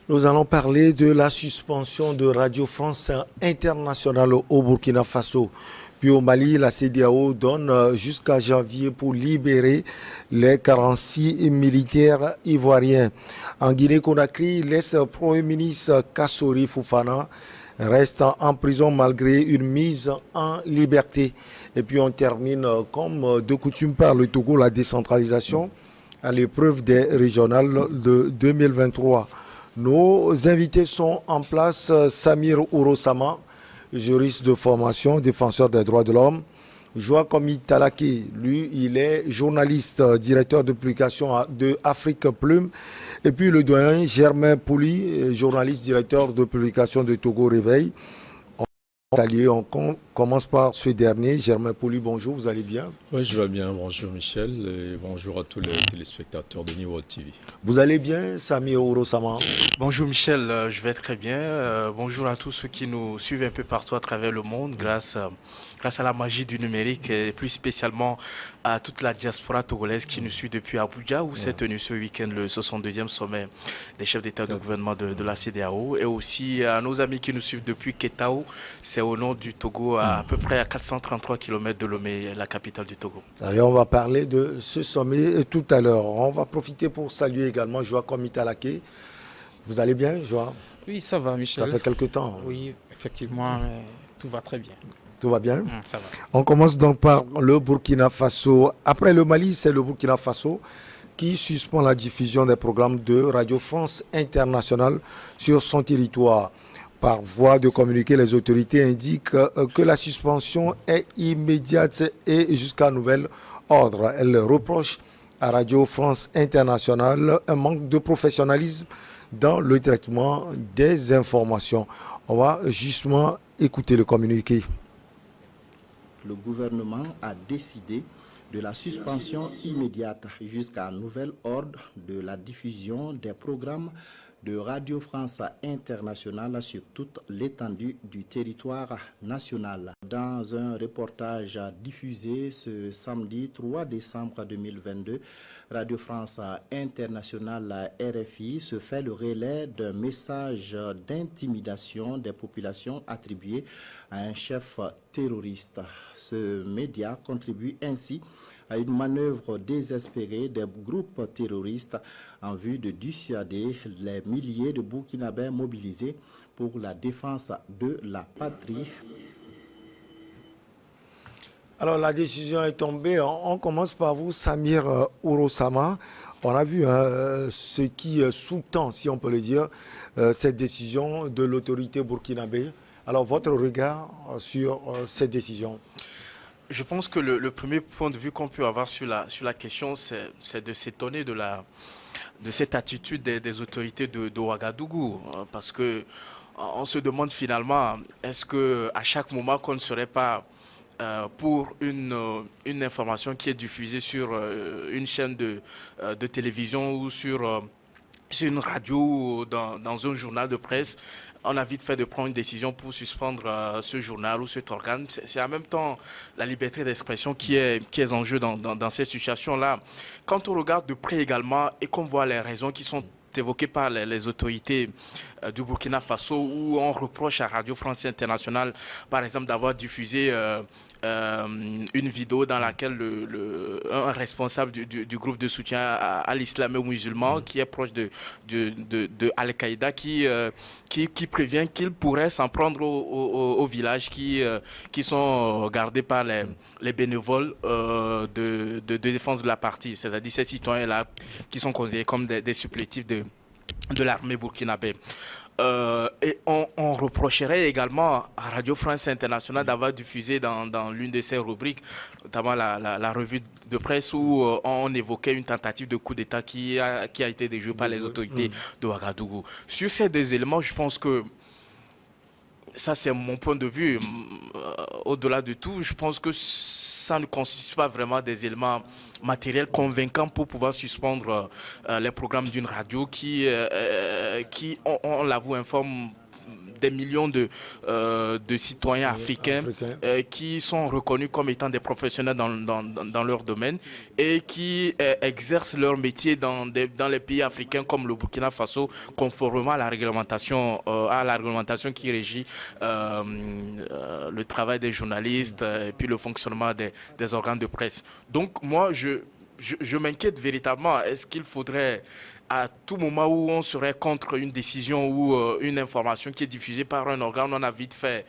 Nous allons parler de la suspension de Radio France Internationale au Burkina Faso. Puis au Mali, la CEDEAO donne jusqu'à janvier pour libérer les 46 militaires ivoiriens. En Guinée-Conakry, l'ex-premier ministre Kassori Fofana reste en prison malgré une mise en liberté. Et puis on termine comme de coutume par le Togo, la décentralisation à l'épreuve des régionales de 2023. Nos invités sont en place. Samir Ourosama, juriste de formation, défenseur des droits de l'homme. Joakomi Talaki, lui, il est journaliste, directeur de publication de Afrique Plume. Et puis le doyen Germain Pouli, journaliste, directeur de publication de Togo Réveil. On commence par ce dernier. Germain Pouli, bonjour, vous allez bien? Oui, je vais bien. Bonjour Michel et bonjour à tous les téléspectateurs de Niveau TV. Vous allez bien, Samir Ourosama? Bonjour Michel, je vais très bien. Bonjour à tous ceux qui nous suivent un peu partout à travers le monde grâce à la magie du numérique et plus spécialement à toute la diaspora togolaise qui nous suit depuis Abuja où s'est tenu ce week-end le 62e sommet des chefs d'État et de gouvernement de la CEDEAO et aussi à nos amis qui nous suivent depuis Ketao, c'est au nord du Togo à peu près à 433 km de Lomé, la capitale du Togo. Allez, on va parler de ce sommet tout à l'heure. On va profiter pour saluer également Joakomi Talaki. Vous allez bien, Joa? Oui, ça va, Michel. Ça fait quelque temps. Oui, effectivement, tout va très bien. Tout va bien? Ça va. On commence donc par le Burkina Faso. Après le Mali, c'est le Burkina Faso qui suspend la diffusion des programmes de Radio France Internationale sur son territoire. Par voie de communiqué, les autorités indiquent que la suspension est immédiate et jusqu'à nouvel ordre. Elles reprochent à Radio France Internationale un manque de professionnalisme dans le traitement des informations. On va justement écouter le communiqué. Le gouvernement a décidé de la suspension immédiate jusqu'à nouvel ordre de la diffusion des programmes de Radio France Internationale sur toute l'étendue du territoire national. Dans un reportage diffusé ce samedi 3 décembre 2022, Radio France Internationale RFI se fait le relais d'un message d'intimidation des populations attribué à un chef terroriste. Ce média contribue ainsi à une manœuvre désespérée des groupes terroristes en vue de dissuader les milliers de Burkinabés mobilisés pour la défense de la patrie. Alors la décision est tombée. On commence par vous, Samir Ourosama. On a vu ce qui sous-tend, si on peut le dire, cette décision de l'autorité burkinabé. Alors votre regard sur cette décision? Je pense que le premier point de vue qu'on peut avoir sur la question, c'est de s'étonner de cette attitude des autorités de Ouagadougou. Parce que on se demande finalement, est-ce que à chaque moment qu'on ne serait pas pour une information qui est diffusée sur une chaîne de télévision ou sur une radio ou dans un journal de presse, on a vite fait de prendre une décision pour suspendre ce journal ou cet organe. C'est en même temps la liberté d'expression qui est en jeu dans cette situation-là. Quand on regarde de près également et qu'on voit les raisons qui sont évoquées par les autorités du Burkina Faso où on reproche à Radio France Internationale, par exemple, d'avoir diffusé une vidéo dans laquelle un responsable du groupe de soutien à l'islam et aux musulmans qui est proche de Al-Qaïda qui prévient qu'il pourrait s'en prendre aux villages qui sont gardés par les bénévoles de défense de la partie, c'est-à-dire ces citoyens-là qui sont considérés comme des supplétifs de l'armée burkinabé. Et on reprocherait également à Radio France Internationale d'avoir diffusé dans l'une de ses rubriques, notamment la revue de presse où on évoquait une tentative de coup d'État qui a été déjouée par les autorités de Ouagadougou. Sur ces deux éléments, je pense que ça c'est mon point de vue. Au-delà de tout, je pense que ça ne constitue pas vraiment des éléments matériels convaincants pour pouvoir suspendre les programmes d'une radio qui on l'avoue, informe des millions de citoyens africains qui sont reconnus comme étant des professionnels dans leur domaine et qui exercent leur métier dans les pays africains comme le Burkina Faso, conformément à la réglementation qui régit le travail des journalistes et puis le fonctionnement des organes de presse. Donc moi, je m'inquiète véritablement. Est-ce qu'il faudrait, à tout moment où on serait contre une décision ou une information qui est diffusée par un organe, on a vite fait,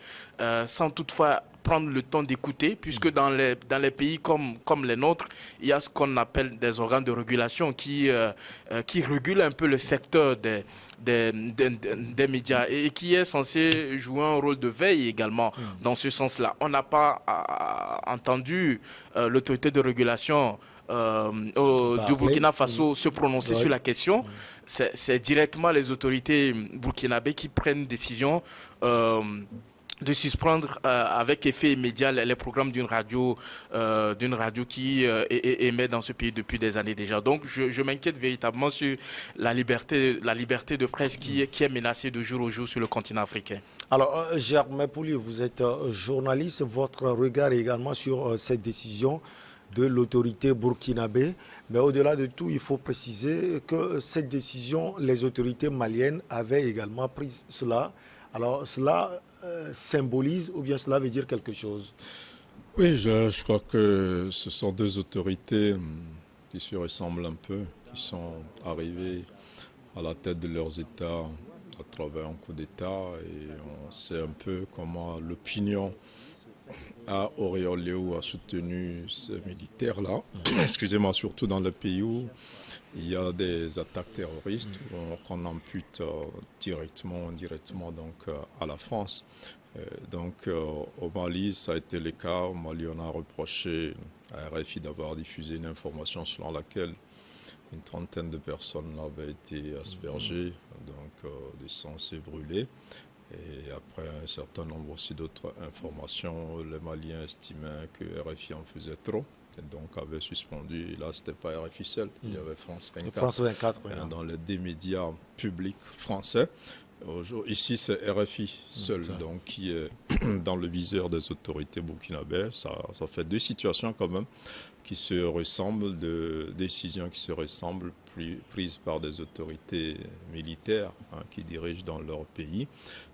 sans toutefois prendre le temps d'écouter, puisque dans les pays comme les nôtres, il y a ce qu'on appelle des organes de régulation qui régulent un peu le secteur des médias et qui est censé jouer un rôle de veille également dans ce sens-là. On n'a pas entendu l'autorité de régulation du Burkina Faso se prononcer sur la question. C'est directement les autorités burkinabées qui prennent une décision de suspendre avec effet immédiat les programmes d'une radio qui émet dans ce pays depuis des années déjà. Donc je m'inquiète véritablement sur la liberté de presse qui est menacée de jour au jour sur le continent africain. Alors, Germain Poulier, vous êtes journaliste. Votre regard également sur cette décision de l'autorité burkinabé. Mais au-delà de tout, il faut préciser que cette décision, les autorités maliennes avaient également pris cela. Alors, cela symbolise ou bien cela veut dire quelque chose? Oui, je crois que ce sont deux autorités qui se ressemblent un peu, qui sont arrivées à la tête de leurs États à travers un coup d'État. Et on sait un peu comment l'opinion a auréolé ou a soutenu ces militaires-là, excusez-moi, surtout dans les pays où il y a des attaques terroristes qu'on impute directement ou indirectement donc, à la France. Donc au Mali, ça a été le cas. Au Mali, on a reproché à RFI d'avoir diffusé une information selon laquelle une trentaine de personnes avaient été aspergées, donc de sang s'est brûlé. Et après un certain nombre aussi d'autres informations, les Maliens estimaient que RFI en faisait trop et donc avaient suspendu. Là, ce n'était pas RFI seul, il y avait France 24, France 24 dans les deux médias publics français. Ici, c'est RFI seul, donc qui est dans le viseur des autorités burkinabées. Ça fait deux situations quand même qui se ressemblent, de décisions qui se ressemblent, prises par des autorités militaires qui dirigent dans leur pays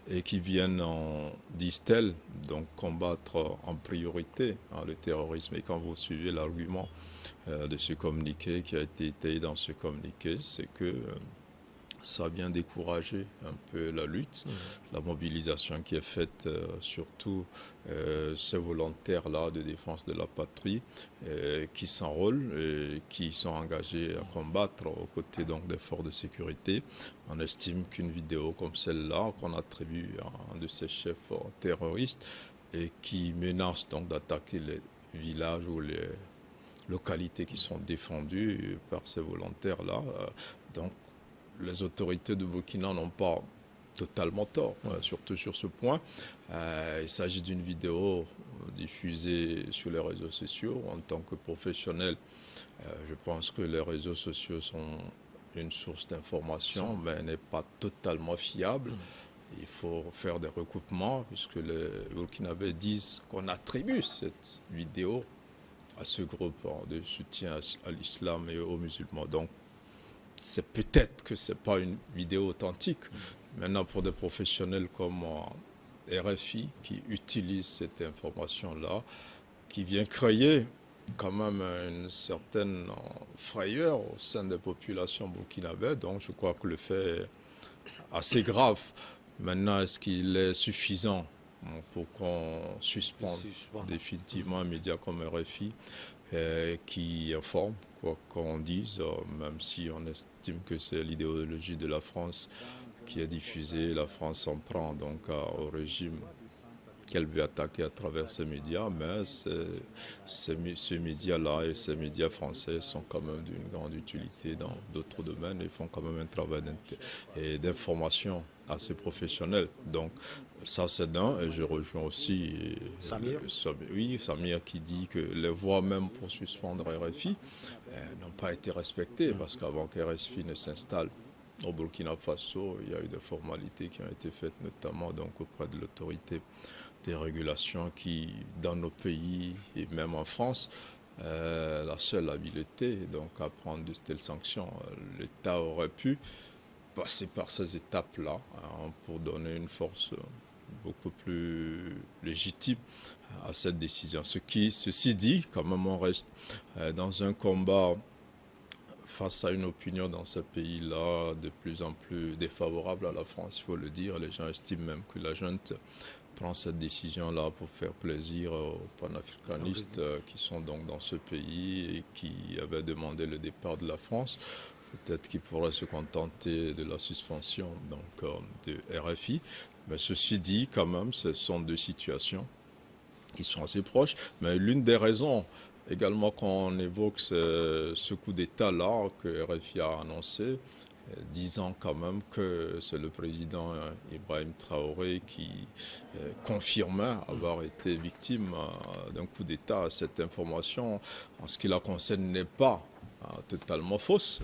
et qui viennent, disent-elles, donc combattre en priorité le terrorisme. Et quand vous suivez l'argument de ce communiqué qui a été étayé dans ce communiqué, c'est que ça vient décourager un peu la lutte, la mobilisation qui est faite, surtout ces volontaires-là de défense de la patrie qui s'enrôlent et qui sont engagés à combattre aux côtés donc, des forces de sécurité. On estime qu'une vidéo comme celle-là, qu'on attribue à un de ces chefs terroristes et qui menace donc d'attaquer les villages ou les localités qui sont défendues par ces volontaires-là, donc les autorités de Burkina n'ont pas totalement tort, surtout sur ce point. Il s'agit d'une vidéo diffusée sur les réseaux sociaux. En tant que professionnel, je pense que les réseaux sociaux sont une source d'information, mais elle n'est pas totalement fiable. Il faut faire des recoupements, puisque les Burkinabés disent qu'on attribue cette vidéo à ce groupe de soutien à l'islam et aux musulmans. Donc, c'est peut-être que ce n'est pas une vidéo authentique. Maintenant, pour des professionnels comme RFI qui utilisent cette information-là, qui vient créer quand même une certaine frayeur au sein des populations burkinabées, donc je crois que le fait est assez grave. Maintenant, est-ce qu'il est suffisant pour qu'on suspende définitivement un média comme RFI qui informe, quoi qu'on dise, même si on estime que c'est l'idéologie de la France qui est diffusée, la France s'en prend donc au régime qu'elle veut attaquer à travers ces médias, mais ces médias-là et ces médias français sont quand même d'une grande utilité dans d'autres domaines et font quand même un travail d'information assez professionnel. Donc ça c'est d'un, et je rejoins aussi Samir qui dit que les voies même pour suspendre RFI n'ont pas été respectées parce qu'avant que RFI ne s'installe au Burkina Faso, il y a eu des formalités qui ont été faites, notamment donc auprès de l'autorité des régulations qui, dans nos pays et même en France, la seule habileté donc à prendre de telles sanctions. L'État aurait pu passer par ces étapes-là pour donner une force beaucoup plus légitime à cette décision. Ceci dit, quand même, on reste dans un combat face à une opinion dans ce pays-là de plus en plus défavorable à la France, il faut le dire. Les gens estiment même que la junte prend cette décision-là pour faire plaisir aux panafricanistes qui sont donc dans ce pays et qui avaient demandé le départ de la France. Peut-être qu'ils pourraient se contenter de la suspension donc, de RFI. Mais ceci dit, quand même, ce sont deux situations qui sont assez proches. Mais l'une des raisons également qu'on évoque ce coup d'État-là que RFI a annoncé, disant quand même que c'est le président Ibrahim Traoré qui confirmait avoir été victime d'un coup d'État. Cette information, en ce qui la concerne, n'est pas totalement fausse.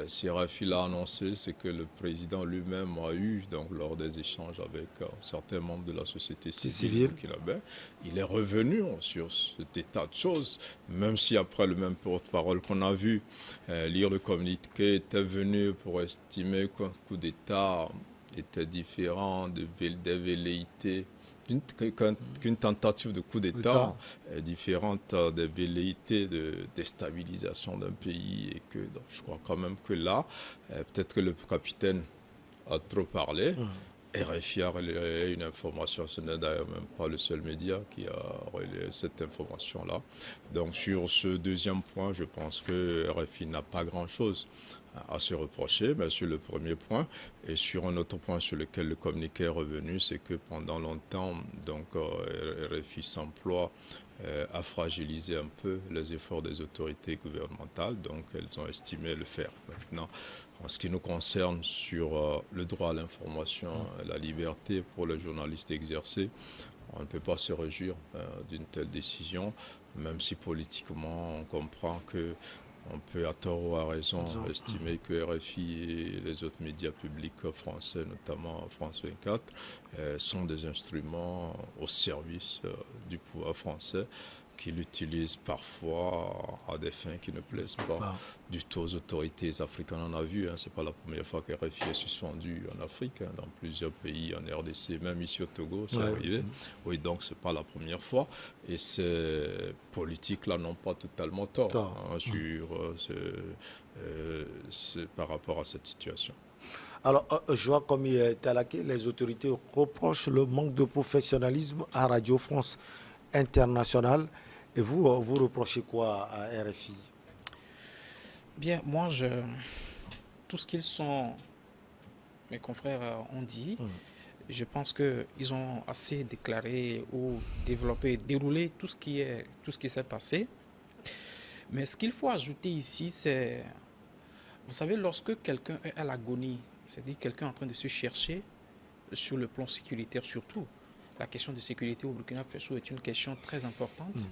Si RFI l'a annoncé, c'est que le président lui-même a eu, donc, lors des échanges avec certains membres de la société civile burkinabé, il est revenu sur cet état de choses, même si après le même porte-parole qu'on a vu lire le communiqué était venu pour estimer qu'un coup d'État était différent des velléités, qu'une tentative de coup d'État est différente des velléités de déstabilisation d'un pays et que donc, je crois quand même que là, peut-être que le capitaine a trop parlé. RFI a relayé une information, ce n'est d'ailleurs même pas le seul média qui a relayé cette information-là. Donc sur ce deuxième point, je pense que RFI n'a pas grand-chose à se reprocher, mais sur le premier point, et sur un autre point sur lequel le communiqué est revenu, c'est que pendant longtemps, donc, RFI s'emploie à fragiliser un peu les efforts des autorités gouvernementales, donc elles ont estimé le faire. Maintenant, en ce qui nous concerne sur le droit à l'information, la liberté pour les journalistes exercés, on ne peut pas se réjouir d'une telle décision, même si politiquement on comprend que on peut à tort ou à raison estimer que RFI et les autres médias publics français, notamment France 24, sont des instruments au service du pouvoir français qui l'utilisent parfois à des fins qui ne plaisent pas du tout aux autorités africaines. On a vu, ce n'est pas la première fois que RFI est suspendu en Afrique, dans plusieurs pays, en RDC, même ici au Togo, c'est arrivé. Oui, donc ce n'est pas la première fois. Et ces politiques-là n'ont pas totalement tort par rapport à cette situation. Alors, je vois comme il est attaqué, les autorités reprochent le manque de professionnalisme à Radio France Internationale. Et vous reprochez quoi à RFI? Bien, moi, tout ce qu'ils sont, mes confrères ont dit, je pense qu'ils ont assez déclaré ou développé, déroulé tout ce qui s'est passé. Mais ce qu'il faut ajouter ici, c'est, vous savez, lorsque quelqu'un est à l'agonie, c'est-à-dire quelqu'un en train de se chercher sur le plan sécuritaire surtout, la question de sécurité au Burkina Faso est une question très importante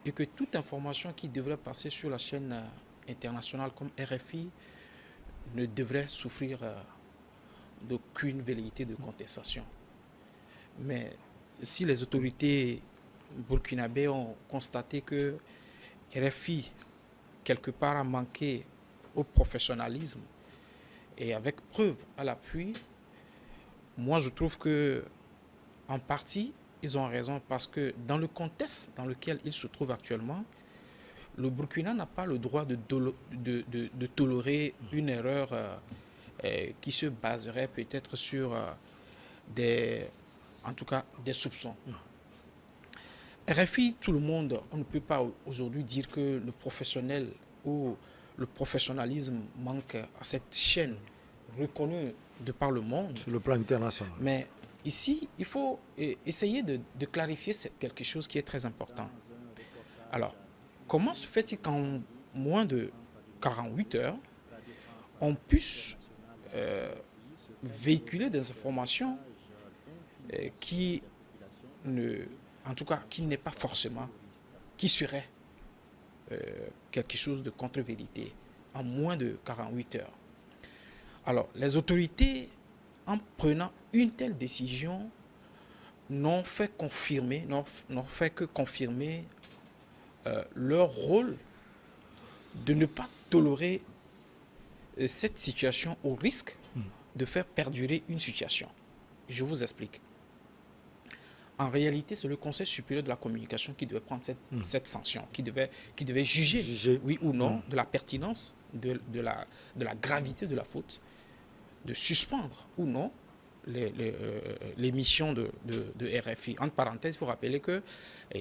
et que toute information qui devrait passer sur la chaîne internationale comme RFI ne devrait souffrir d'aucune velléité de contestation. Mais si les autorités burkinabées ont constaté que RFI, quelque part, a manqué au professionnalisme et avec preuve à l'appui, moi je trouve que en partie, ils ont raison parce que dans le contexte dans lequel ils se trouvent actuellement, le Burkina n'a pas le droit de tolérer une erreur qui se baserait peut-être sur en tout cas des soupçons. RFI, tout le monde, on ne peut pas aujourd'hui dire que le professionnel ou le professionnalisme manque à cette chaîne reconnue de par le monde. Sur le plan international. Mais ici, il faut essayer de clarifier quelque chose qui est très important. Alors, comment se fait-il qu'en moins de 48 heures, on puisse véhiculer des informations qui n'est pas forcément, qui serait quelque chose de contre-vérité en moins de 48 heures. Alors, les autorités, en prenant une telle décision, n'ont fait que confirmer leur rôle de ne pas tolérer cette situation au risque de faire perdurer une situation. Je vous explique. En réalité, c'est le Conseil supérieur de la communication qui devait prendre cette sanction, qui devait juger, oui ou non, de la pertinence, de la gravité de la faute, de suspendre ou non les missions de RFI. Entre parenthèses, il faut rappeler que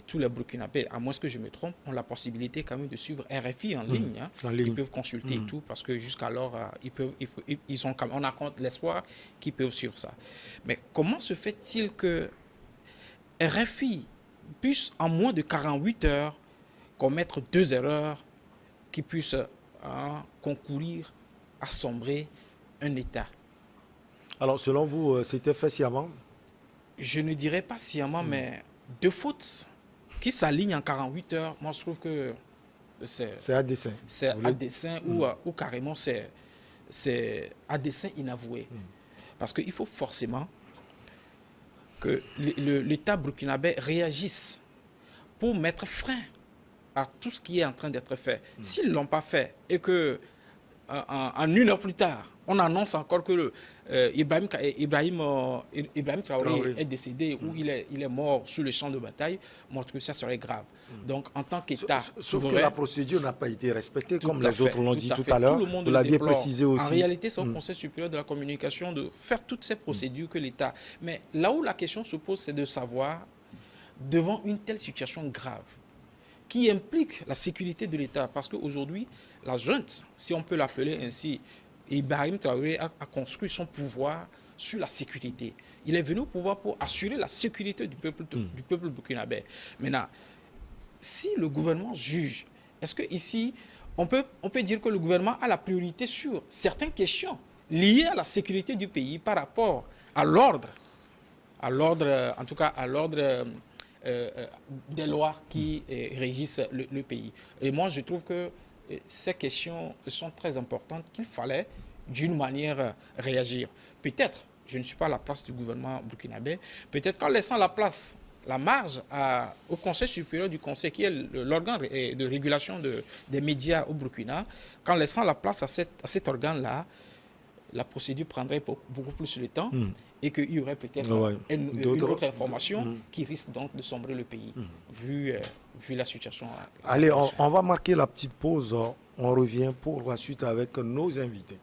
tous les Burkinabés, à moins que je me trompe, ont la possibilité quand même de suivre RFI en ligne. Hein. Ils peuvent consulter et tout, parce que jusqu'alors, on a compte l'espoir qu'ils peuvent suivre ça. Mais comment se fait-il que RFI puisse, en moins de 48 heures, commettre 2 erreurs qui puissent concourir à sombrer un État? Alors, selon vous, c'était fait sciemment? Je ne dirais pas sciemment, mais 2 fautes qui s'alignent en 48 heures, moi je trouve que c'est à dessein. C'est à dessein ou carrément c'est à dessein inavoué. Parce qu'il faut forcément que l'État burkinabé réagisse pour mettre frein à tout ce qui est en train d'être fait. S'ils ne l'ont pas fait et que en 1 heure plus tard, on annonce encore que Ibrahim Traoré est décédé ou il est mort sur le champ de bataille, moi je trouve que ça serait grave. Donc en tant qu'État sauf que la procédure n'a pas été respectée, comme les autres l'ont dit tout à l'heure. Vous l'aviez précisé aussi. En réalité, c'est au Conseil supérieur de la communication de faire toutes ces procédures que l'État... Mais là où la question se pose, c'est de savoir, devant une telle situation grave, qui implique la sécurité de l'État, parce qu'aujourd'hui, la junte, si on peut l'appeler ainsi, Ibrahim Traoré a construit son pouvoir sur la sécurité. Il est venu au pouvoir pour assurer la sécurité du peuple burkinabé. Maintenant, si le gouvernement juge, est-ce qu'ici, on peut dire que le gouvernement a la priorité sur certaines questions liées à la sécurité du pays par rapport à l'ordre, en tout cas à l'ordre des lois qui régissent le pays. Et moi, je trouve que ces questions sont très importantes, qu'il fallait d'une manière réagir. Peut-être, je ne suis pas à la place du gouvernement burkinabé, peut-être qu'en laissant la marge au Conseil supérieur du Conseil, qui est l'organe de régulation des médias au Burkina, qu'en laissant la place à cet organe-là, la procédure prendrait beaucoup plus de temps et qu'il y aurait peut-être une autre information qui risque donc de sombrer le pays, vu la situation. Allez, on va marquer la petite pause. On revient pour la suite avec nos invités.